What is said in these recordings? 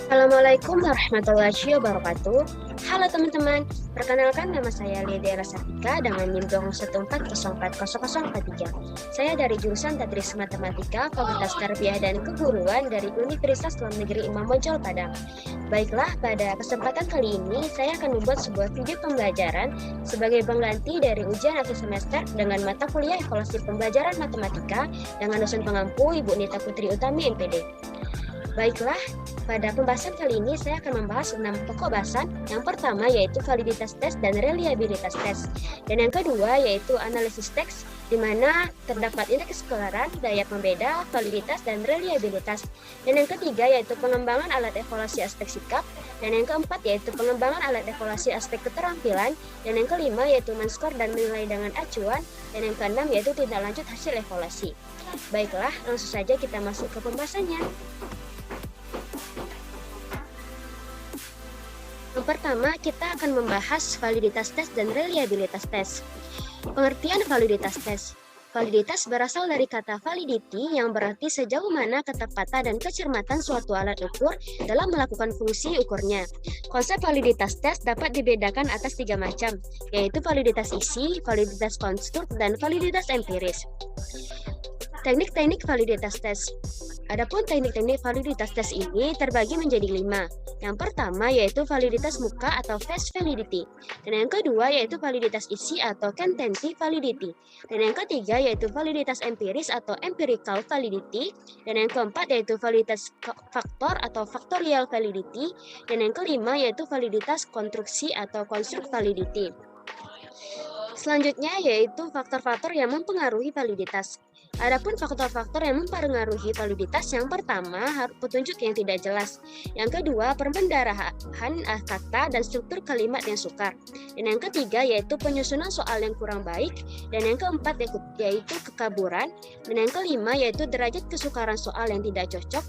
Assalamualaikum warahmatullahi wabarakatuh. Halo teman-teman, perkenalkan nama saya Lydia Rasafika dengan NIM 214040043. Saya dari jurusan Tadris Matematika, Fakultas Tarbiyah dan Keguruan dari Universitas Islam Negeri Imam Bonjol Padang. Baiklah, pada kesempatan kali ini saya akan membuat sebuah video pembelajaran sebagai pengganti dari ujian akhir semester dengan mata kuliah evaluasi pembelajaran matematika dengan dosen pengampu Ibu Nita Putri Utami MPD. Baiklah, pada pembahasan kali ini saya akan membahas 6 pokok bahasan. Yang pertama yaitu validitas tes dan reliabilitas tes. Dan yang kedua yaitu analisis teks, di mana terdapat indeks keseluruhan, daya pembeda, validitas, dan reliabilitas. Dan yang ketiga yaitu pengembangan alat evaluasi aspek sikap. Dan yang keempat yaitu pengembangan alat evaluasi aspek keterampilan. Dan yang kelima yaitu men-skor dan menilai dengan acuan. Dan yang keenam yaitu tindak lanjut hasil evaluasi. Baiklah, langsung saja kita masuk ke pembahasannya. Yang pertama, kita akan membahas validitas tes dan reliabilitas tes. Pengertian validitas tes. Validitas berasal dari kata validity yang berarti sejauh mana ketepatan dan kecermatan suatu alat ukur dalam melakukan fungsi ukurnya. Konsep validitas tes dapat dibedakan atas 3 macam, yaitu validitas isi, validitas konstruk, dan validitas empiris. Teknik-teknik validitas tes. Adapun teknik-teknik validitas tes ini terbagi menjadi 5. Yang pertama yaitu validitas muka atau face validity. Dan yang kedua yaitu validitas isi atau quantitative validity. Dan yang ketiga yaitu validitas empiris atau empirical validity. Dan yang keempat yaitu validitas faktor atau factorial validity. Dan yang kelima yaitu validitas konstruksi atau construct validity. Selanjutnya yaitu faktor-faktor yang mempengaruhi validitas. Adapun faktor-faktor yang mempengaruhi validitas, yang pertama petunjuk yang tidak jelas, yang kedua perpendarahan kata dan struktur kalimat yang sukar, dan yang ketiga yaitu penyusunan soal yang kurang baik, dan yang keempat yaitu kekaburan, dan yang kelima yaitu derajat kesukaran soal yang tidak cocok,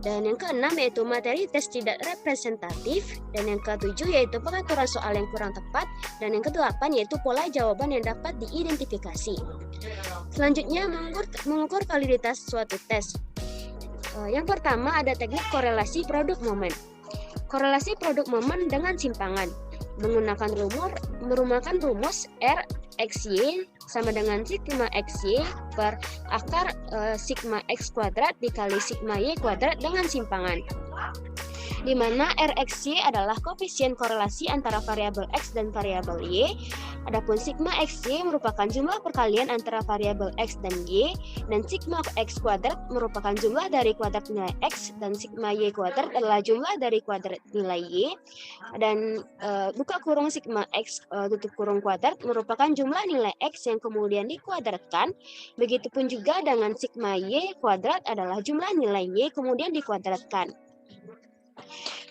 dan yang keenam yaitu materi tes tidak representatif, dan yang ketujuh yaitu pengaturan soal yang kurang tepat, dan yang kedelapan yaitu pola jawaban yang dapat diidentifikasi. Selanjutnya mengukur validitas suatu tes. Yang pertama ada teknik korelasi produk momen. Korelasi produk momen dengan simpangan menggunakan rumus R XY sama dengan sigma XY per akar sigma X kuadrat dikali sigma Y kuadrat dengan simpangan, di mana RXY adalah koefisien korelasi antara variabel X dan variabel Y. Adapun sigma XY merupakan jumlah perkalian antara variabel X dan Y, dan sigma X kuadrat merupakan jumlah dari kuadrat nilai X, dan sigma Y kuadrat adalah jumlah dari kuadrat nilai Y, dan buka kurung sigma X tutup kurung kuadrat merupakan jumlah nilai X yang kemudian dikuadratkan. Begitupun juga dengan sigma Y kuadrat adalah jumlah nilai Y kemudian dikuadratkan.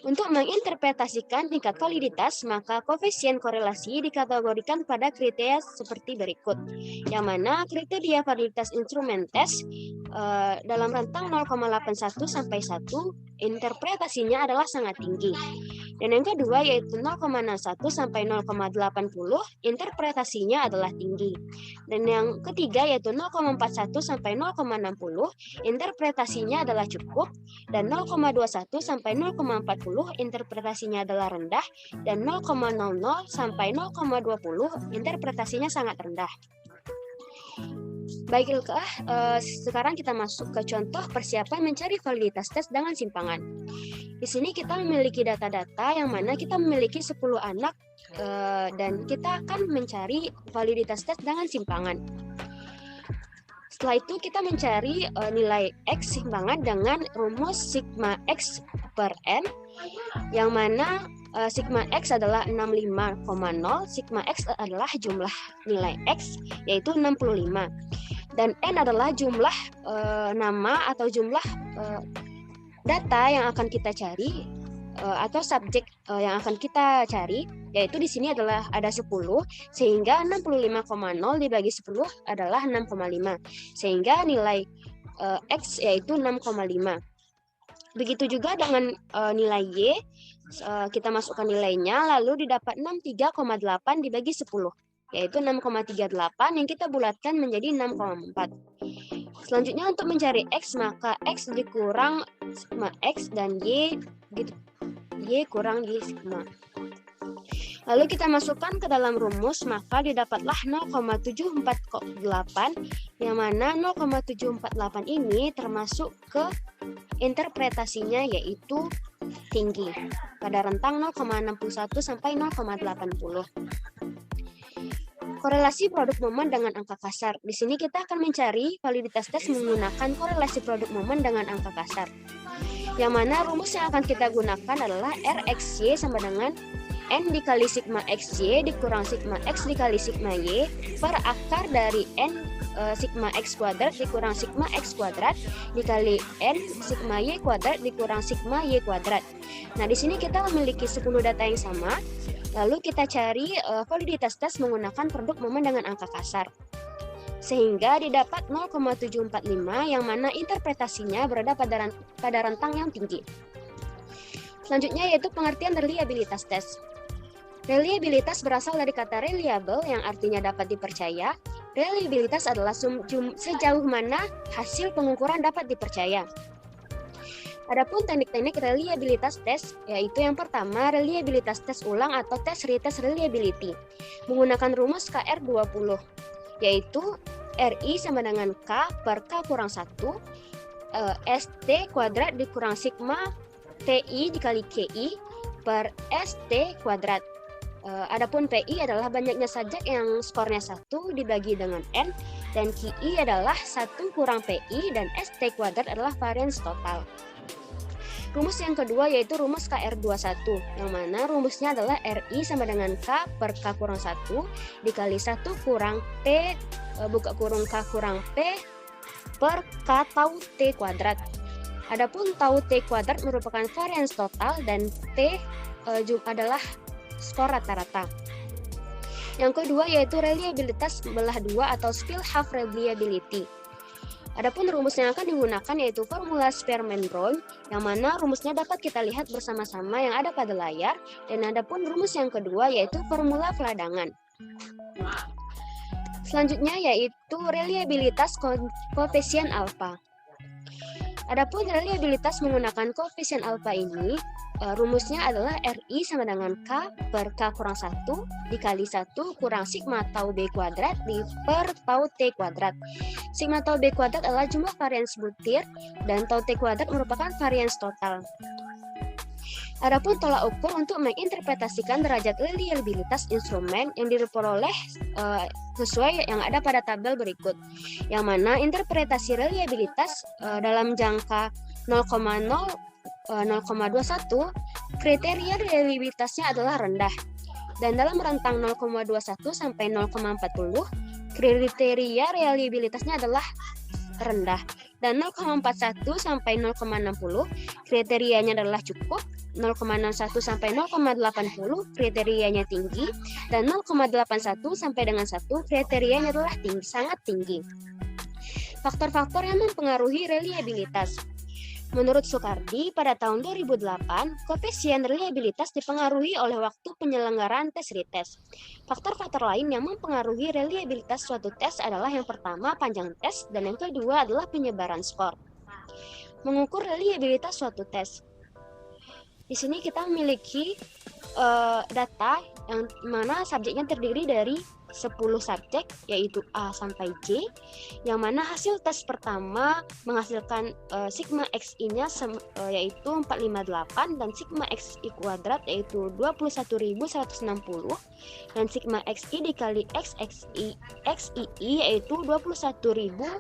Untuk menginterpretasikan tingkat validitas, maka koefisien korelasi dikategorikan pada kriteria seperti berikut, yang mana kriteria validitas instrumen tes dalam rentang 0,81 sampai 1, interpretasinya adalah sangat tinggi. Dan yang kedua yaitu 0,61 sampai 0,80, interpretasinya adalah tinggi. Dan yang ketiga yaitu 0,41 sampai 0,60, interpretasinya adalah cukup. Dan 0,21 sampai 0,40, interpretasinya adalah rendah. Dan 0,00 sampai 0,20, interpretasinya sangat rendah. Baiklah, sekarang kita masuk ke contoh persiapan mencari validitas tes dengan simpangan. Di sini kita memiliki data-data yang mana kita memiliki 10 anak dan kita akan mencari validitas tes dengan simpangan. Setelah itu kita mencari nilai X simpangan dengan rumus sigma X per N, yang mana sigma X adalah 65,0, sigma X adalah jumlah nilai X yaitu 65, dan N adalah jumlah nama atau jumlah data yang akan kita cari atau subjek yang akan kita cari, yaitu di sini adalah ada 10, sehingga 65,0 dibagi 10 adalah 6,5, sehingga nilai X yaitu 6,5. Begitu juga dengan nilai Y, kita masukkan nilainya, lalu didapat 63,8 dibagi 10, yaitu 6,38 yang kita bulatkan menjadi 6,4. Selanjutnya untuk mencari X, maka X dikurang sigma X dan Y kurang Y sigma. Lalu kita masukkan ke dalam rumus, maka didapatlah 0,748, yang mana 0,748 ini termasuk ke interpretasinya yaitu tinggi pada rentang 0,61 sampai 0,80. Korelasi produk momen dengan angka kasar. Di sini kita akan mencari validitas tes menggunakan korelasi produk momen dengan angka kasar. Yang mana rumus yang akan kita gunakan adalah RXY sama dengan N dikali sigma XY dikurang sigma X dikali sigma Y per akar dari N sigma X kuadrat dikurang sigma X kuadrat dikali N sigma Y kuadrat dikurang sigma Y kuadrat. Nah, di sini kita memiliki 10 data yang sama. Lalu kita cari validitas tes menggunakan produk momen dengan angka kasar. Sehingga didapat 0,745 yang mana interpretasinya berada pada rentang yang tinggi. Selanjutnya yaitu pengertian reliabilitas tes. Reliabilitas berasal dari kata reliable yang artinya dapat dipercaya. Reliabilitas adalah sejauh mana hasil pengukuran dapat dipercaya. Adapun teknik-teknik reliabilitas tes, yaitu yang pertama reliabilitas tes ulang atau tes retest reliability menggunakan rumus KR20, yaitu RI sama dengan K per K kurang 1 ST kuadrat dikurang sigma TI dikali KI per ST kuadrat. Adapun PI adalah banyaknya sajak yang skornya 1 dibagi dengan N, dan KI adalah 1 kurang PI, dan ST kuadrat adalah variance total. Rumus yang kedua yaitu rumus KR21, yang mana rumusnya adalah RI sama dengan K per K kurang 1 dikali 1 kurang P buka kurung K kurang P per K tau T kuadrat. Adapun tau T kuadrat merupakan variance total dan T adalah skor rata-rata. Yang kedua yaitu reliabilitas belah dua atau spill half reliability. Adapun rumus yang akan digunakan yaitu formula Spearman-Brown, yang mana rumusnya dapat kita lihat bersama-sama yang ada pada layar, dan adapun rumus yang kedua yaitu formula peladangan. Selanjutnya yaitu reliabilitas koefisien alfa. Adapun reliabilitas menggunakan koefisien alfa ini, rumusnya adalah RI sama dengan K per K kurang 1 dikali 1 kurang sigma tau B kuadrat per tau T kuadrat. Sigma tau B kuadrat adalah jumlah variance butir dan tau T kuadrat merupakan variance total. Adapun tolak ukur untuk menginterpretasikan derajat reliabilitas instrumen yang diperoleh sesuai yang ada pada tabel berikut, yang mana interpretasi reliabilitas dalam jangka 0,21 kriteria reliabilitasnya adalah rendah, dan dalam rentang 0,21 sampai 0,40 kriteria reliabilitasnya adalah rendah, dan 0,41 sampai 0,60 kriterianya adalah cukup, 0,61 sampai 0,80 kriterianya tinggi, dan 0,81 sampai dengan 1 kriterianya adalah sangat tinggi. Faktor-faktor yang mempengaruhi reliabilitas. Menurut Soekardi, pada tahun 2008, koefisien reliabilitas dipengaruhi oleh waktu penyelenggaraan tes retest. Faktor-faktor lain yang mempengaruhi reliabilitas suatu tes adalah yang pertama panjang tes, dan yang kedua adalah penyebaran skor. Mengukur reliabilitas suatu tes. Di sini kita memiliki data yang mana subjeknya terdiri dari 10 subjek, yaitu A sampai J, yang mana hasil tes pertama menghasilkan sigma XI-nya yaitu 458 dan sigma XI kuadrat yaitu 21.160 dan sigma XI dikali XXI yaitu 21.090.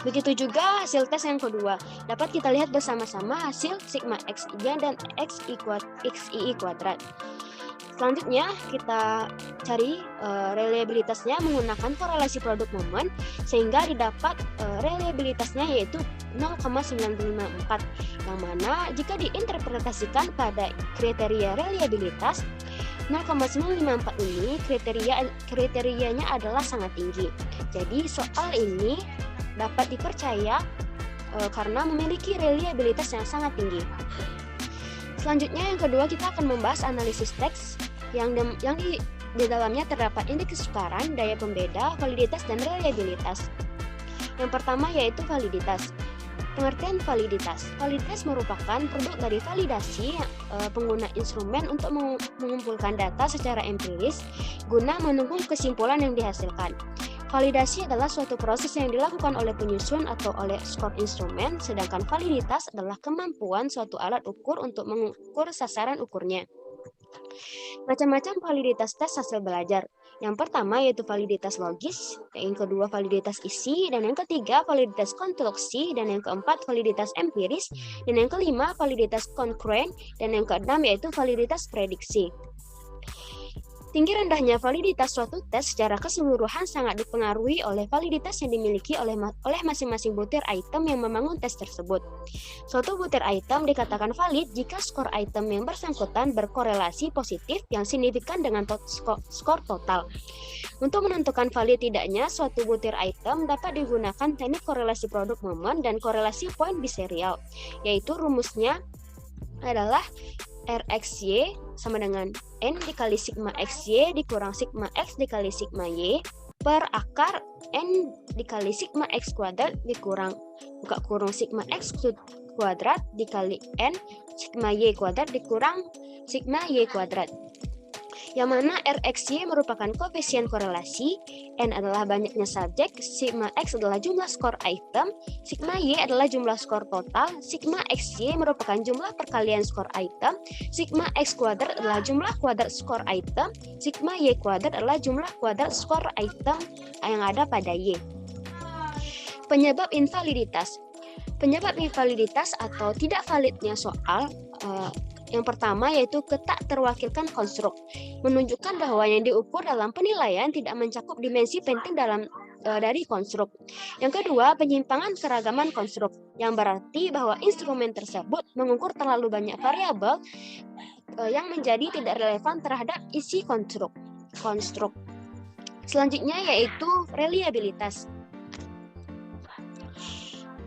Begitu juga hasil tes yang kedua. Dapat kita lihat bersama-sama hasil sigma XI dan XI kuadrat. Selanjutnya kita cari reliabilitasnya menggunakan korelasi produk momen, sehingga didapat reliabilitasnya yaitu 0,954, yang mana jika diinterpretasikan pada kriteria reliabilitas 0,954 ini kriterianya adalah sangat tinggi. Jadi soal ini dapat dipercaya karena memiliki reliabilitas yang sangat tinggi. Selanjutnya yang kedua kita akan membahas analisis teks yang di dalamnya terdapat indeks kesukaran, daya pembeda, validitas, dan reliabilitas. Yang pertama yaitu validitas. Pengertian validitas. Validitas merupakan produk dari validasi pengguna instrumen untuk mengumpulkan data secara empiris guna menunggu kesimpulan yang dihasilkan. Validasi adalah suatu proses yang dilakukan oleh penyusun atau oleh skor instrumen, sedangkan validitas adalah kemampuan suatu alat ukur untuk mengukur sasaran ukurnya. Macam-macam validitas tes hasil belajar. Yang pertama yaitu validitas logis, yang kedua validitas isi, dan yang ketiga validitas konstruksi, dan yang keempat validitas empiris, dan yang kelima validitas konkruen, dan yang keenam yaitu validitas prediksi. Tinggi rendahnya validitas suatu tes secara keseluruhan sangat dipengaruhi oleh validitas yang dimiliki oleh masing-masing butir item yang membangun tes tersebut. Suatu butir item dikatakan valid jika skor item yang bersangkutan berkorelasi positif yang signifikan dengan skor total. Untuk menentukan valid tidaknya suatu butir item dapat digunakan teknik korelasi produk momen dan korelasi poin biserial, yaitu rumusnya adalah RXY sama dengan N dikali sigma XY dikurang sigma X dikali sigma Y per akar N dikali sigma X kuadrat dikurang buka kurung sigma X kuadrat dikali N sigma Y kuadrat dikurang sigma Y kuadrat. Yang mana RXY merupakan koefisien korelasi, N adalah banyaknya subjek, sigma X adalah jumlah skor item, sigma Y adalah jumlah skor total, sigma XY merupakan jumlah perkalian skor item, sigma X kuadrat adalah jumlah kuadrat skor item, sigma Y kuadrat adalah jumlah kuadrat skor item yang ada pada Y. Penyebab invaliditas. Penyebab invaliditas atau tidak validnya soal yang pertama yaitu ketak terwakilkan konstruk, menunjukkan bahwa yang diukur dalam penilaian tidak mencakup dimensi penting dari konstruk. Yang kedua, penyimpangan keragaman konstruk, yang berarti bahwa instrumen tersebut mengukur terlalu banyak variabel yang menjadi tidak relevan terhadap isi konstruk. Selanjutnya yaitu reliabilitas.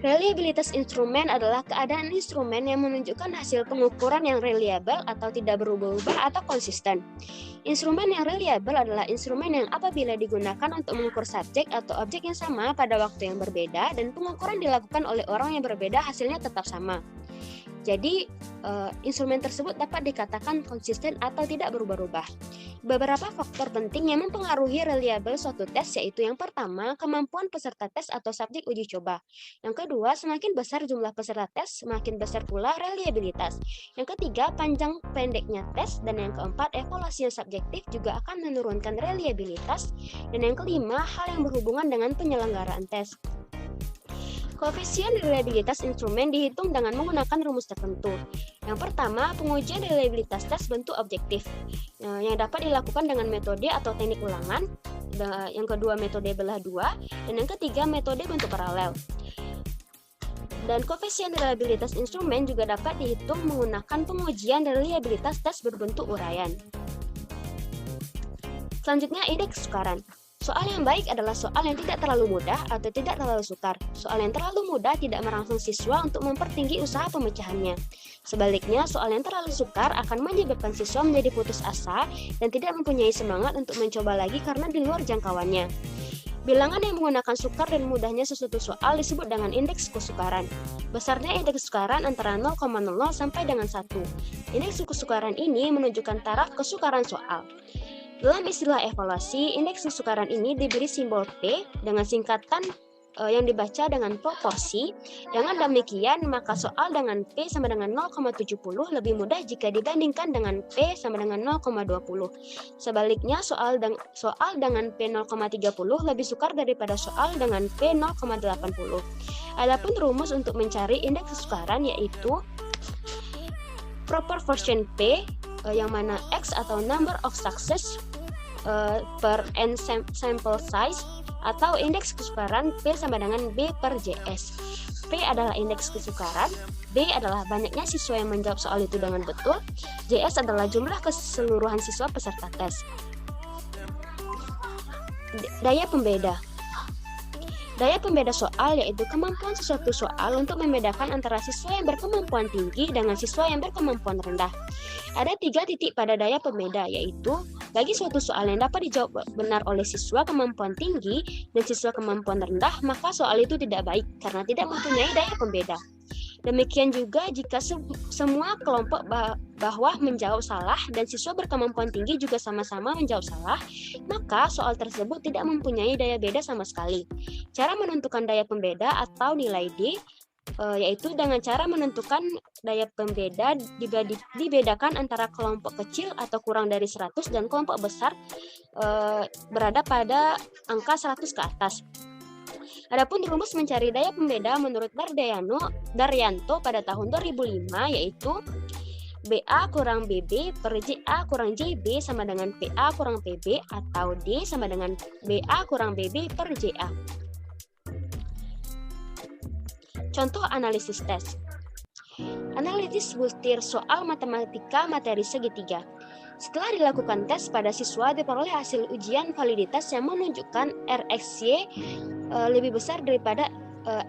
Reliabilitas instrumen adalah keadaan instrumen yang menunjukkan hasil pengukuran yang reliable atau tidak berubah-ubah atau konsisten. Instrumen yang reliable adalah instrumen yang apabila digunakan untuk mengukur subjek atau objek yang sama pada waktu yang berbeda dan pengukuran dilakukan oleh orang yang berbeda hasilnya tetap sama. Jadi, instrumen tersebut dapat dikatakan konsisten atau tidak berubah-ubah. Beberapa faktor penting yang mempengaruhi reliable suatu tes yaitu yang pertama, kemampuan peserta tes atau subjek uji coba. Yang kedua, semakin besar jumlah peserta tes, semakin besar pula reliabilitas. Yang ketiga, panjang pendeknya tes. Dan yang keempat, evaluasi yang subjektif juga akan menurunkan reliabilitas. Dan yang kelima, hal yang berhubungan dengan penyelenggaraan tes. Koefisien reliabilitas instrumen dihitung dengan menggunakan rumus tertentu. Yang pertama, pengujian reliabilitas tes bentuk objektif yang dapat dilakukan dengan metode atau teknik ulangan. Yang kedua, metode belah dua. Dan yang ketiga, metode bentuk paralel. Dan koefisien reliabilitas instrumen juga dapat dihitung menggunakan pengujian reliabilitas tes berbentuk uraian. Selanjutnya, indeks kesukaran. Soal yang baik adalah soal yang tidak terlalu mudah atau tidak terlalu sukar. Soal yang terlalu mudah tidak merangsang siswa untuk mempertinggi usaha pemecahannya. Sebaliknya, soal yang terlalu sukar akan menyebabkan siswa menjadi putus asa dan tidak mempunyai semangat untuk mencoba lagi karena di luar jangkauannya. Bilangan yang menggunakan sukar dan mudahnya sesuatu soal disebut dengan indeks kesukaran. Besarnya indeks kesukaran antara 0,00 sampai dengan 1. Indeks kesukaran ini menunjukkan taraf kesukaran soal. Dalam istilah evaluasi, indeks kesukaran ini diberi simbol P dengan singkatan yang dibaca dengan proporsi. Dengan demikian, maka soal dengan P sama dengan 0,70 lebih mudah jika dibandingkan dengan P sama dengan 0,20. Sebaliknya, soal dengan P 0,30 lebih sukar daripada soal dengan P 0,80. Adapun rumus untuk mencari indeks kesukaran yaitu proportion P, yang mana X atau number of success per N sample size, atau indeks kesukaran P sama dengan B per JS. P adalah indeks kesukaran, B adalah banyaknya siswa yang menjawab soal itu dengan betul, JS adalah jumlah keseluruhan siswa peserta tes. Daya pembeda. Daya pembeda soal yaitu kemampuan sesuatu soal untuk membedakan antara siswa yang berkemampuan tinggi dengan siswa yang berkemampuan rendah. Ada 3 titik pada daya pembeda, yaitu Bagi suatu soal yang dapat dijawab benar oleh siswa kemampuan tinggi dan siswa kemampuan rendah, maka soal itu tidak baik karena tidak mempunyai daya pembeda. Demikian juga jika semua kelompok bahwa menjawab salah dan siswa berkemampuan tinggi juga sama-sama menjawab salah, maka soal tersebut tidak mempunyai daya beda sama sekali. Cara menentukan daya pembeda atau nilai D yaitu dengan cara menentukan daya pembeda dibedakan antara kelompok kecil atau kurang dari 100 dan kelompok besar berada pada angka 100 ke atas. Adapun rumus mencari daya pembeda menurut Daryanto pada tahun 2005 yaitu BA kurang BB per JA kurang JB sama dengan PA kurang PB atau D sama dengan BA kurang BB per JA. Contoh analisis tes. Analisis butir soal matematika materi segitiga. Setelah dilakukan tes pada siswa, diperoleh hasil ujian validitas yang menunjukkan RxY lebih besar daripada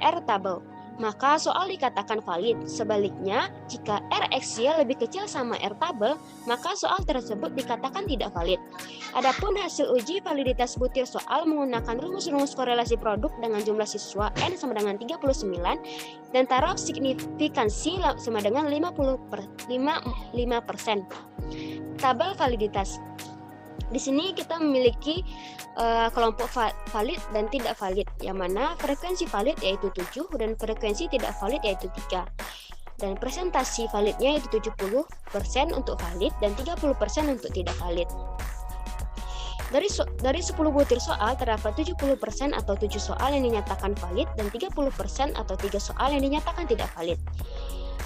R tabel. Maka soal dikatakan valid. Sebaliknya, jika RxY lebih kecil sama R tabel, maka soal tersebut dikatakan tidak valid. Adapun hasil uji validitas butir soal menggunakan rumus-rumus korelasi produk dengan jumlah siswa N sama dengan 39 dan taraf signifikansi sama dengan 55%. Tabel validitas. Di sini kita memiliki kelompok valid dan tidak valid, yang mana frekuensi valid yaitu 7 dan frekuensi tidak valid yaitu 3. Dan presentasi validnya yaitu 70% untuk valid dan 30% untuk tidak valid. Dari 10 butir soal terdapat 70% atau 7 soal yang dinyatakan valid dan 30% atau 3 soal yang dinyatakan tidak valid.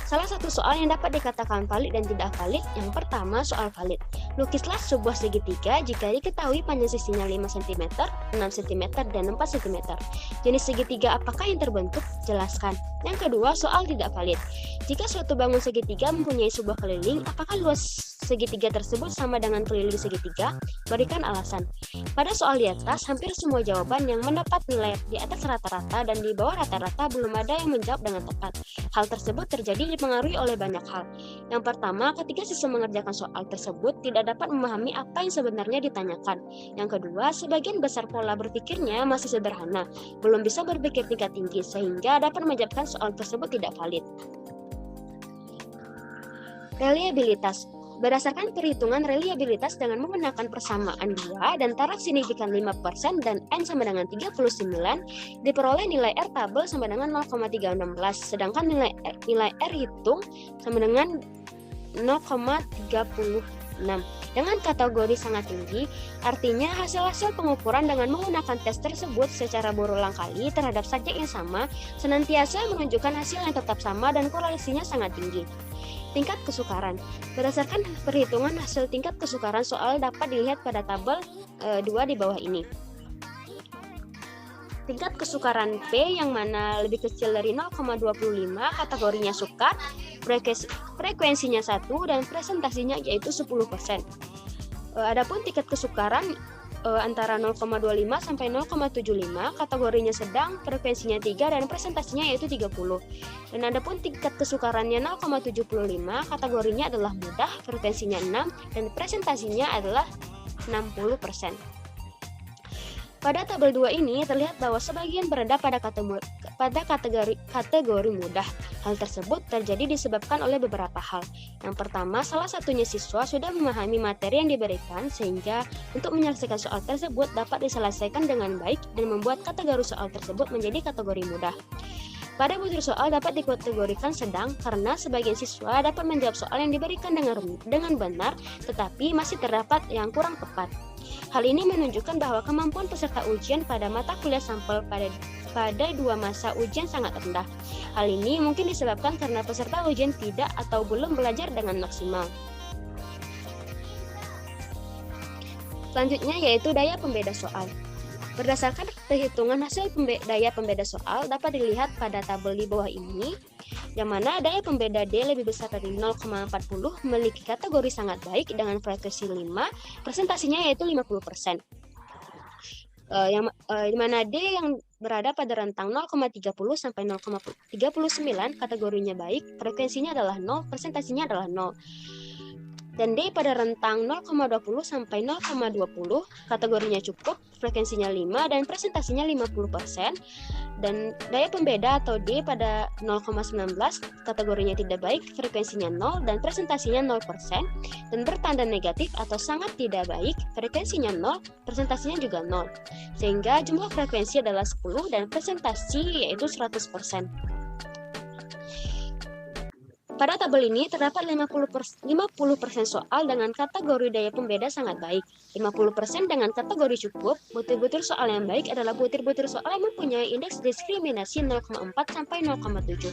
Salah satu soal yang dapat dikatakan valid dan tidak valid, yang pertama soal valid. Lukislah sebuah segitiga jika diketahui panjang sisinya 5 cm, 6 cm, dan 4 cm. Jenis segitiga apakah yang terbentuk? Jelaskan. Yang kedua, soal tidak valid. Jika suatu bangun segitiga mempunyai sebuah keliling, apakah luas segitiga tersebut sama dengan keliling segitiga? Berikan alasan. Pada soal di atas, hampir semua jawaban yang mendapat nilai di atas rata-rata dan di bawah rata-rata belum ada yang menjawab dengan tepat. Hal tersebut terjadi dipengaruhi oleh banyak hal. Yang pertama, ketika siswa mengerjakan soal tersebut tidak dapat memahami apa yang sebenarnya ditanyakan. Yang kedua, sebagian besar pola berpikirnya masih sederhana, belum bisa berpikir tingkat tinggi sehingga dapat menjawabkan soal tersebut tidak valid. Reliabilitas. Berdasarkan perhitungan reliabilitas dengan menggunakan persamaan 2 dan taraf signifikan 5% dan N sama dengan 39, diperoleh nilai R tabel sama dengan 0,316, sedangkan nilai R hitung sama dengan 0,36. Dengan kategori sangat tinggi, artinya hasil-hasil pengukuran dengan menggunakan tes tersebut secara berulang kali terhadap subjek yang sama senantiasa menunjukkan hasil yang tetap sama dan korelasinya sangat tinggi. Tingkat kesukaran. Berdasarkan perhitungan hasil tingkat kesukaran soal dapat dilihat pada tabel 2 di bawah ini. Tingkat kesukaran P yang mana lebih kecil dari 0,25 kategorinya sukar, frekuensinya 1 dan presentasinya yaitu 10%. Adapun tingkat kesukaran antara 0,25 sampai 0,75, kategorinya sedang, frekuensinya 3 dan presentasinya yaitu 30. Dan adapun tingkat kesukarannya 0,75, kategorinya adalah mudah, frekuensinya 6 dan presentasinya adalah 60%. Pada tabel 2 ini terlihat bahwa sebagian berada pada kategori mudah. Hal tersebut terjadi disebabkan oleh beberapa hal. Yang pertama, salah satunya siswa sudah memahami materi yang diberikan sehingga untuk menyelesaikan soal tersebut dapat diselesaikan dengan baik dan membuat kategori soal tersebut menjadi kategori mudah. Pada butir soal dapat dikategorikan sedang karena sebagian siswa dapat menjawab soal yang diberikan dengan benar, tetapi masih terdapat yang kurang tepat. Hal ini menunjukkan bahwa kemampuan peserta ujian pada mata kuliah sampel pada 2 masa ujian sangat rendah. Hal ini mungkin disebabkan karena peserta ujian tidak atau belum belajar dengan maksimal. Selanjutnya yaitu daya pembeda soal. Berdasarkan perhitungan hasil daya pembeda soal dapat dilihat pada tabel di bawah ini, yang mana daya pembeda D lebih besar dari 0,40 memiliki kategori sangat baik dengan frekuensi 5, presentasinya yaitu 50%. Di mana D yang berada pada rentang 0,30 sampai 0,39 kategorinya baik, frekuensinya adalah 0, presentasinya adalah 0. dan D pada rentang 0,20 sampai 0,20, kategorinya cukup, frekuensinya 5 dan presentasinya 50%, dan daya pembeda atau D pada 0,19, kategorinya tidak baik, frekuensinya 0 dan presentasinya 0%, dan bertanda negatif atau sangat tidak baik, frekuensinya 0, presentasinya juga 0. Sehingga jumlah frekuensi adalah 10 dan presentasi yaitu 100%. Pada tabel ini terdapat 50% soal dengan kategori daya pembeda sangat baik, 50% dengan kategori cukup. Butir-butir soal yang baik adalah butir-butir soal yang mempunyai indeks diskriminasi 0,4 sampai 0,7.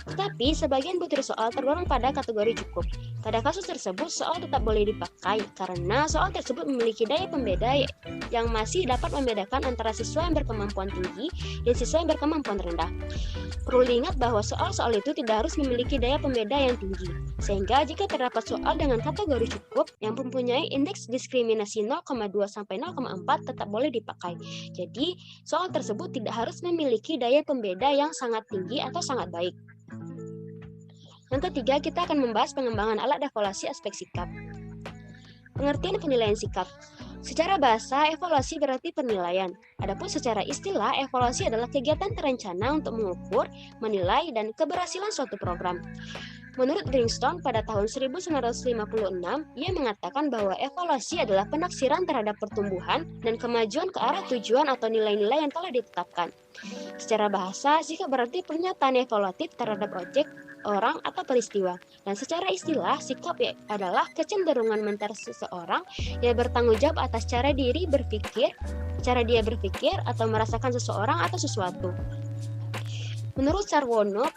Tetapi sebagian butir soal tergolong pada kategori cukup. Pada kasus tersebut, soal tetap boleh dipakai karena soal tersebut memiliki daya pembeda yang masih dapat membedakan antara siswa yang berkemampuan tinggi dan siswa yang berkemampuan rendah. Perlu diingat bahwa soal-soal itu tidak harus memiliki daya pembeda yang tinggi, sehingga jika terdapat soal dengan kategori cukup yang mempunyai indeks diskriminasi 0,2 sampai 0,4 tetap boleh dipakai. Jadi, soal tersebut tidak harus memiliki daya pembeda yang sangat tinggi atau sangat baik. Yang ketiga, kita akan membahas pengembangan alat evaluasi aspek sikap. Pengertian penilaian sikap. Secara bahasa, evaluasi berarti penilaian. Adapun secara istilah, evaluasi adalah kegiatan terencana untuk mengukur, menilai, dan keberhasilan suatu program. Menurut Bringstone pada tahun 1956, ia mengatakan bahwa evaluasi adalah penaksiran terhadap pertumbuhan dan kemajuan ke arah tujuan atau nilai-nilai yang telah ditetapkan. Secara bahasa, sikap berarti pernyataan evaluatif terhadap objek, orang, atau peristiwa. Dan secara istilah, sikap adalah kecenderungan mental seseorang yang bertanggung jawab atas cara dia berpikir atau merasakan seseorang atau sesuatu. Menurut Sarwono,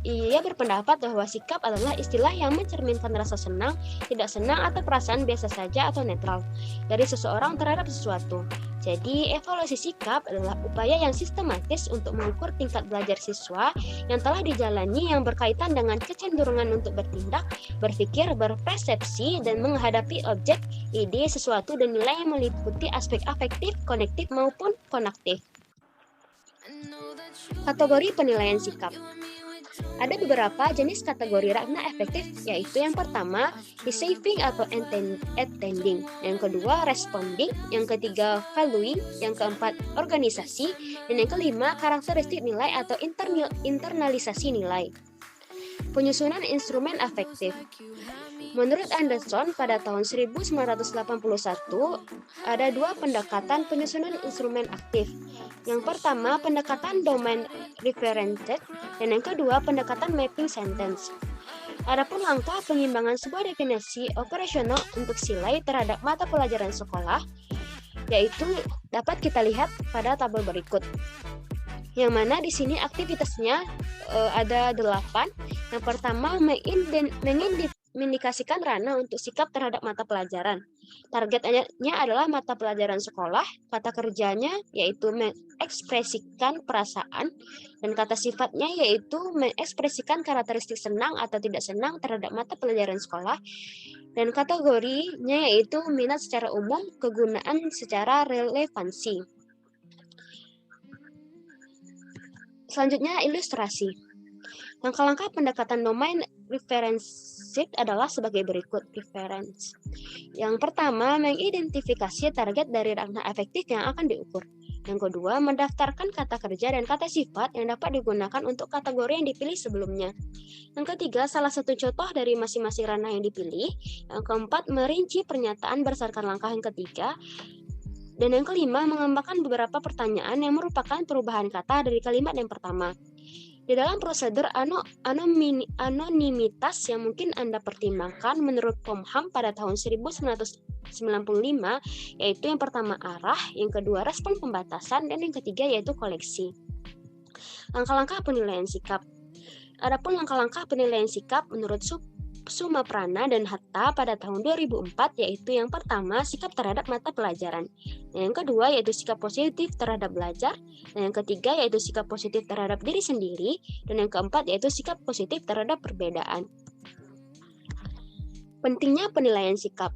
ia berpendapat bahwa sikap adalah istilah yang mencerminkan rasa senang, tidak senang, atau perasaan biasa saja atau netral dari seseorang terhadap sesuatu. Jadi, evaluasi sikap adalah upaya yang sistematis untuk mengukur tingkat belajar siswa yang telah dijalani yang berkaitan dengan kecenderungan untuk bertindak, berpikir, berpersepsi, dan menghadapi objek, ide, sesuatu, dan nilai yang meliputi aspek afektif, konektif, maupun konaktif. Kategori penilaian sikap. Ada beberapa jenis kategori rakna efektif, yaitu yang pertama, receiving atau attending, yang kedua, responding, yang ketiga, valuing, yang keempat, organisasi, dan yang kelima, karakteristik nilai atau internalisasi nilai. Penyusunan instrumen afektif. Menurut Anderson, pada tahun 1981, ada dua pendekatan penyusunan instrumen aktif. Yang pertama, pendekatan domain referented, dan yang kedua, pendekatan mapping sentence. Adapun langkah pengimbangan sebuah definisi operasional untuk nilai terhadap mata pelajaran sekolah, yaitu dapat kita lihat pada tabel berikut. Yang mana di sini aktivitasnya ada 8. Yang pertama, mengindikasikan ranah untuk sikap terhadap mata pelajaran. Targetnya adalah mata pelajaran sekolah, kata kerjanya yaitu mengekspresikan perasaan, dan kata sifatnya yaitu mengekspresikan karakteristik senang atau tidak senang terhadap mata pelajaran sekolah, dan kategorinya yaitu minat secara umum, kegunaan secara relevansi. Selanjutnya, ilustrasi. Langkah-langkah pendekatan domain referensive adalah sebagai berikut. Reference. Yang pertama, mengidentifikasi target dari ranah efektif yang akan diukur. Yang kedua, mendaftarkan kata kerja dan kata sifat yang dapat digunakan untuk kategori yang dipilih sebelumnya. Yang ketiga, salah satu contoh dari masing-masing ranah yang dipilih. Yang keempat, merinci pernyataan berdasarkan langkah yang ketiga. Dan yang kelima, mengembangkan beberapa pertanyaan yang merupakan perubahan kata dari kalimat yang pertama. Di dalam prosedur anonimitas yang mungkin Anda pertimbangkan menurut Pomham pada tahun 1995, yaitu yang pertama arah, yang kedua respon pembatasan, dan yang ketiga yaitu koleksi. Langkah-langkah penilaian sikap. Adapun langkah-langkah penilaian sikap menurut Sumaprana dan Hatta pada tahun 2004, yaitu yang pertama sikap terhadap mata pelajaran, yang kedua yaitu sikap positif terhadap belajar, dan yang ketiga yaitu sikap positif terhadap diri sendiri, dan yang keempat yaitu sikap positif terhadap perbedaan. Pentingnya penilaian sikap.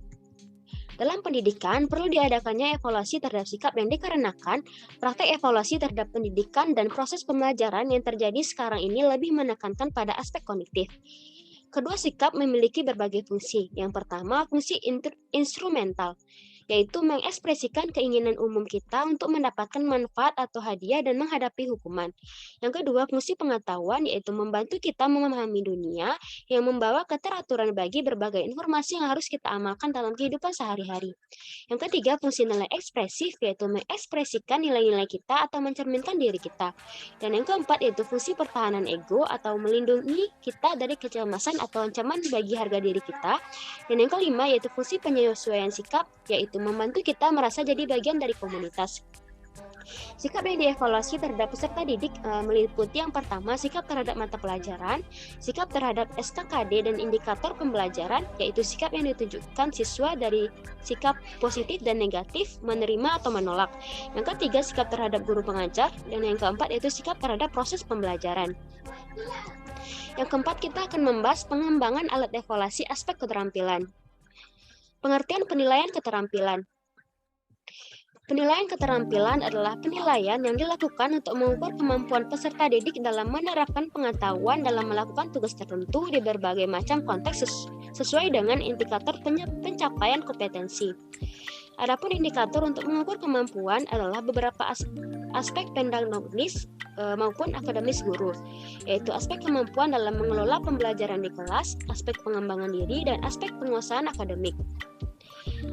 Dalam pendidikan, perlu diadakannya evaluasi terhadap sikap yang dikarenakan praktek evaluasi terhadap pendidikan dan proses pembelajaran yang terjadi sekarang ini lebih menekankan pada aspek kognitif. Kedua sikap memiliki berbagai fungsi. Yang pertama, fungsi instrumental, yaitu mengekspresikan keinginan umum kita untuk mendapatkan manfaat atau hadiah dan menghadapi hukuman. Yang kedua, fungsi pengetahuan, yaitu membantu kita memahami dunia yang membawa keteraturan bagi berbagai informasi yang harus kita amalkan dalam kehidupan sehari-hari. Yang ketiga, fungsi nilai ekspresif, yaitu mengekspresikan nilai-nilai kita atau mencerminkan diri kita. Dan yang keempat, yaitu fungsi pertahanan ego atau melindungi kita dari kecemasan atau ancaman bagi harga diri kita. Dan yang kelima, yaitu fungsi penyesuaian sikap, yaitu membantu kita merasa jadi bagian dari komunitas. Sikap yang dievaluasi terhadap peserta didik meliputi yang pertama, sikap terhadap mata pelajaran, sikap terhadap SKKD dan indikator pembelajaran, yaitu sikap yang ditunjukkan siswa dari sikap positif dan negatif, menerima atau menolak. Yang ketiga, sikap terhadap guru pengajar, dan yang keempat yaitu sikap terhadap proses pembelajaran. Yang keempat, kita akan membahas pengembangan alat evaluasi aspek keterampilan. Pengertian penilaian keterampilan. Penilaian keterampilan adalah penilaian yang dilakukan untuk mengukur kemampuan peserta didik dalam menerapkan pengetahuan dalam melakukan tugas tertentu di berbagai macam konteks sesuai dengan indikator pencapaian kompetensi. Adapun indikator untuk mengukur kemampuan adalah beberapa aspek pedagogis maupun akademis guru, yaitu aspek kemampuan dalam mengelola pembelajaran di kelas, aspek pengembangan diri, dan aspek penguasaan akademik.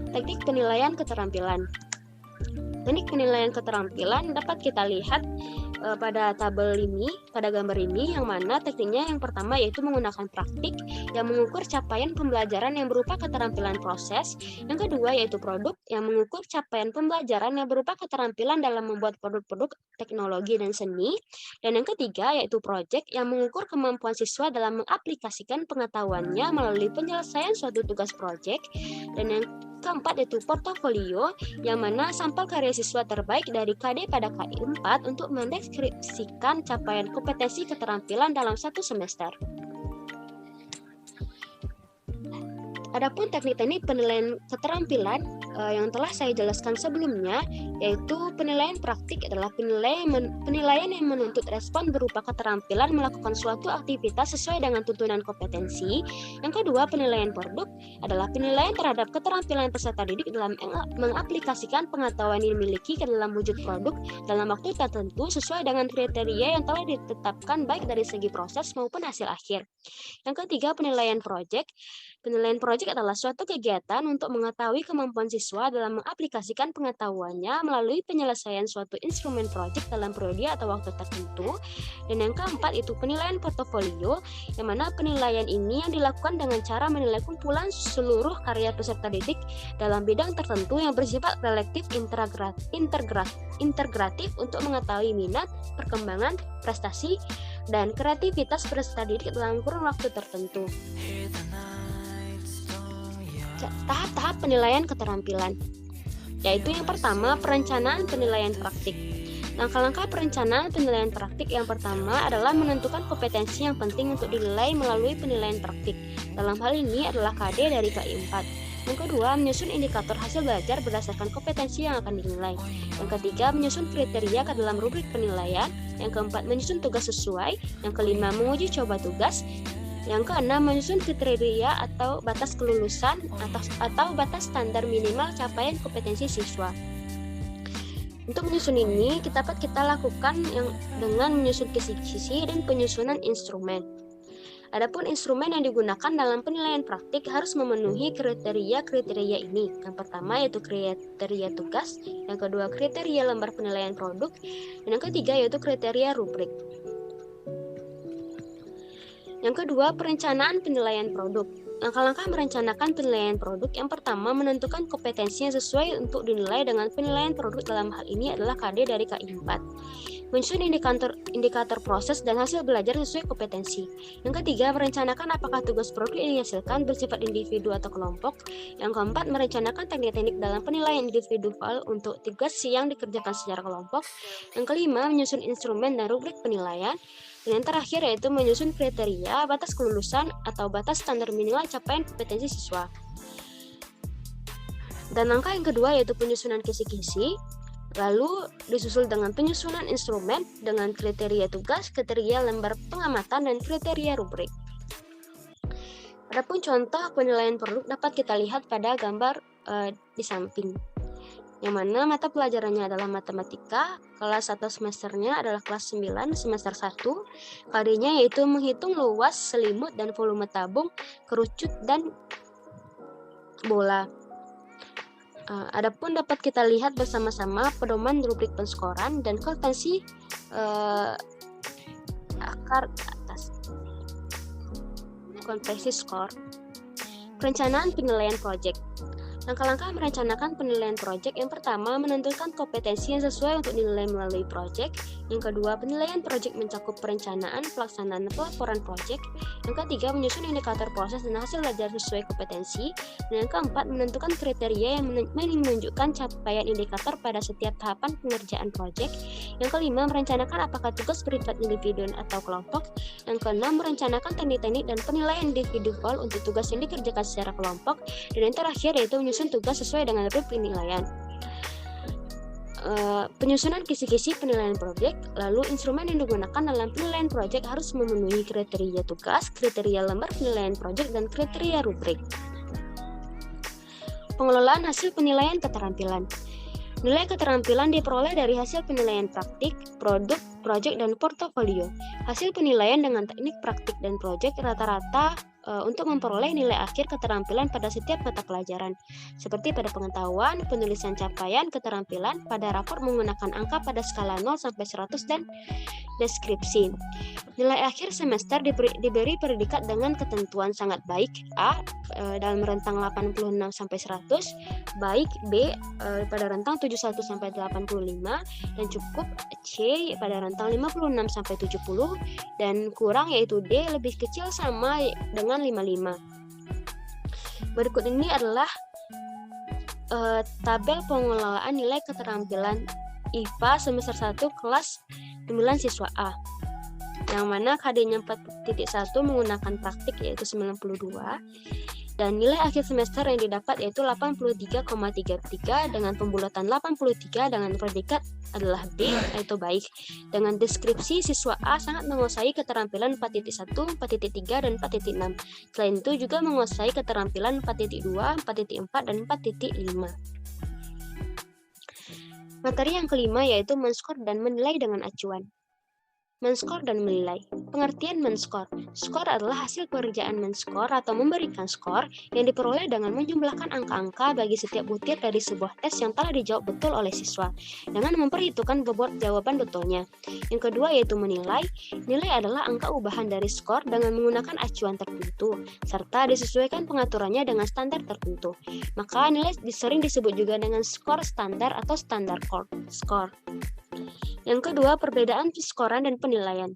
Teknik penilaian keterampilan. Teknik penilaian keterampilan dapat kita lihat pada tabel ini, pada gambar ini, yang mana tekniknya yang pertama yaitu menggunakan praktik yang mengukur capaian pembelajaran yang berupa keterampilan proses. Yang kedua yaitu produk yang mengukur capaian pembelajaran yang berupa keterampilan dalam membuat produk-produk teknologi dan seni. Dan yang ketiga yaitu project yang mengukur kemampuan siswa dalam mengaplikasikan pengetahuannya melalui penyelesaian suatu tugas project. Dan yang keempat yaitu portofolio, yang mana sampel karya siswa terbaik dari KD pada KI 4 untuk mendeskripsikan capaian kompetensi keterampilan dalam satu semester. Adapun teknik-teknik penilaian keterampilan yang telah saya jelaskan sebelumnya, yaitu penilaian praktik adalah penilaian yang menuntut respon berupa keterampilan melakukan suatu aktivitas sesuai dengan tuntunan kompetensi. Yang kedua, penilaian produk adalah penilaian terhadap keterampilan peserta didik dalam mengaplikasikan pengetahuan yang dimiliki ke dalam wujud produk dalam waktu tertentu sesuai dengan kriteria yang telah ditetapkan baik dari segi proses maupun hasil akhir. Yang ketiga, penilaian project. Penilaian project adalah suatu kegiatan untuk mengetahui kemampuan siswa dalam mengaplikasikan pengetahuannya melalui penyelesaian suatu instrumen project dalam periode atau waktu tertentu. Dan yang keempat itu penilaian portofolio, yang mana penilaian ini yang dilakukan dengan cara menilai kumpulan seluruh karya peserta didik dalam bidang tertentu yang bersifat relatif integratif untuk mengetahui minat, perkembangan, prestasi, dan kreativitas peserta didik dalam kurun waktu tertentu. Tahap-tahap penilaian keterampilan, yaitu yang pertama perencanaan penilaian praktik. Langkah-langkah perencanaan penilaian praktik yang pertama adalah menentukan kompetensi yang penting untuk dinilai melalui penilaian praktik. Dalam hal ini adalah KD dari KI 4. Yang kedua, menyusun indikator hasil belajar berdasarkan kompetensi yang akan dinilai. Yang ketiga, menyusun kriteria ke dalam rubrik penilaian. Yang keempat, menyusun tugas sesuai. Yang kelima, menguji coba tugas. Yang keenam, menyusun kriteria atau batas kelulusan atau batas standar minimal capaian kompetensi siswa. Untuk menyusun ini, dapat kita lakukan dengan menyusun kisi-kisi dan penyusunan instrumen. Adapun instrumen yang digunakan dalam penilaian praktik harus memenuhi kriteria ini. Yang pertama yaitu kriteria tugas, yang kedua kriteria lembar penilaian produk, dan yang ketiga yaitu kriteria rubrik. Yang kedua, perencanaan penilaian produk. Langkah-langkah merencanakan penilaian produk. Yang pertama, menentukan kompetensi yang sesuai untuk dinilai dengan penilaian produk. Dalam hal ini adalah KD dari KI 4. Menyusun indikator proses dan hasil belajar sesuai kompetensi. Yang ketiga, merencanakan apakah tugas produk yang dihasilkan bersifat individu atau kelompok. Yang keempat, merencanakan teknik-teknik dalam penilaian individual untuk tugas yang dikerjakan secara kelompok. Yang kelima, menyusun instrumen dan rubrik penilaian. Dan yang terakhir yaitu menyusun kriteria batas kelulusan atau batas standar minimal capaian kompetensi siswa. Dan langkah yang kedua yaitu penyusunan kisi-kisi, lalu disusul dengan penyusunan instrumen dengan kriteria tugas, kriteria lembar pengamatan, dan kriteria rubrik. Adapun contoh penilaian produk dapat kita lihat pada gambar di samping, yang mana mata pelajarannya adalah matematika, kelas 1 semesternya adalah kelas 9 semester 1, KD-nya yaitu menghitung luas, selimut, dan volume tabung, kerucut, dan bola. Adapun dapat kita lihat bersama-sama pedoman rubrik penskoran dan konvensi akar atas. Konvensi skor. Perencanaan penilaian proyek. Langkah-langkah merencanakan penilaian proyek. Yang pertama, menentukan kompetensi yang sesuai untuk dinilai melalui proyek. Yang kedua, penilaian proyek mencakup perencanaan, pelaksanaan, pelaporan proyek. Yang ketiga, menyusun indikator proses dan hasil belajar sesuai kompetensi. Dan yang keempat, menentukan kriteria yang menunjukkan capaian indikator pada setiap tahapan pengerjaan proyek. Yang kelima, merencanakan apakah tugas bersifat individu atau kelompok. Yang keenam, merencanakan teknik-teknik dan penilaian individual untuk tugas yang dikerjakan secara kelompok. Dan yang terakhir yaitu menyusun tugas sesuai dengan rubrik penilaian. Penyusunan kisi-kisi penilaian proyek. Lalu instrumen yang digunakan dalam penilaian proyek harus memenuhi kriteria tugas, kriteria lembar penilaian proyek, dan kriteria rubrik. Pengelolaan hasil penilaian keterampilan. Nilai keterampilan diperoleh dari hasil penilaian praktik, produk, proyek, dan portofolio. Hasil penilaian dengan teknik praktik dan proyek rata-rata untuk memperoleh nilai akhir keterampilan pada setiap mata pelajaran, seperti pada pengetahuan, penulisan capaian keterampilan, pada rapor menggunakan angka pada skala 0 sampai 100, dan deskripsi. Nilai akhir semester diberi predikat dengan ketentuan sangat baik A dalam rentang 86 sampai 100, baik B pada rentang 71 sampai 85, dan cukup C pada rentang 56 sampai 70, dan kurang yaitu D lebih kecil sama dengan 55. Berikut ini adalah tabel pengelolaan nilai keterampilan IPA semester 1 kelas 9 siswa A, yang mana KD-nya 4.1 menggunakan praktik yaitu 92, dan nilai akhir semester yang didapat yaitu 83,33 dengan pembulatan 83 dengan predikat adalah B yaitu baik. Dengan deskripsi, siswa A sangat menguasai keterampilan 4.1, 4.3, dan 4.6. Selain itu juga menguasai keterampilan 4.2, 4.4, dan 4.5. Materi yang kelima yaitu menskor dan menilai dengan acuan. Menskor dan menilai. Pengertian menskor. Skor adalah hasil pekerjaan menskor atau memberikan skor yang diperoleh dengan menjumlahkan angka-angka bagi setiap butir dari sebuah tes yang telah dijawab betul oleh siswa dengan memperhitungkan bobot jawaban betulnya. Yang kedua yaitu menilai. Nilai adalah angka ubahan dari skor dengan menggunakan acuan tertentu serta disesuaikan pengaturannya dengan standar tertentu. Maka nilai sering disebut juga dengan skor standar atau standar skor. Yang kedua, perbedaan penskoran dan penilaian.